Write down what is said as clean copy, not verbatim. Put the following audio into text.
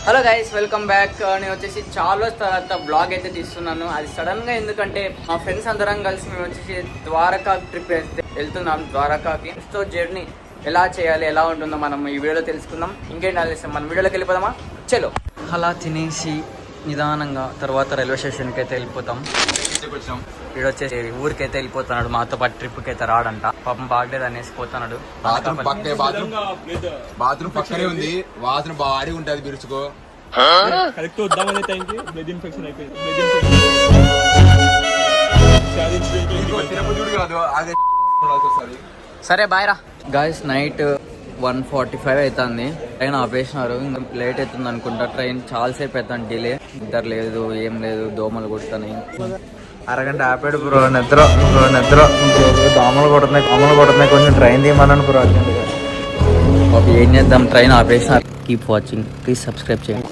Hello guys, welcome back. నేను వచ్చేసి చాలా తర్వాత బ్లాగ్ అయితే తీస్తున్నాను. అది సడన్ గా ఎందుకంటే మా ఫ్రెండ్స్ అందరం కలిసి మేము వచ్చేసి ద్వారకా ట్రిప్ వెళ్తున్నాం. ద్వారకాకి జర్నీ ఎలా చేయాలి, ఎలా ఉంటుందో మనం ఈ వీడియోలో తెలుసుకుందాం. ఇంకేంటి ఆలస్యం, మన వీడియోలోకి వెళ్ళిపోదామా? చలో. అలా తినేసి నిదానంగా తర్వాత రైల్వే స్టేషన్కి అయితే వెళ్ళిపోతాం. వీడు వచ్చేసి ఊరికైతే వెళ్ళిపోతున్నాడు, మాతో పాటు ట్రిప్కి అయితే రాడంట. పాపం బాగలేదు అనేసి పోతున్నాడు. బాత్రూమ్ పక్కనే ఉంది, వాసన భారీ ఉంటది, బిరుచుకో. సరే బాయ్ రా. గాయస్, నైట్ 1:45 అవుతుంది. ట్రైన్ ఆపేసినారు. ఇంకా లేట్ అవుతుంది అనుకుంటా. ట్రైన్ చాలాసేపు అవుతుంది, డిలే. నిద్ర లేదు, ఏం లేదు, దోమలు కొడుతున్నాయి. అరగంట ఆపాడు బ్రో. నిద్ర దోమలు కొడుతున్నాయి కొంచెం ట్రైన్ తీయమన్నాను బ్రో అర్జెంట్గా. ఏం చేద్దాం, ట్రైన్ ఆపేసినారు. కీప్ వాచింగ్, ప్లీజ్ సబ్స్క్రైబ్ చేయండి.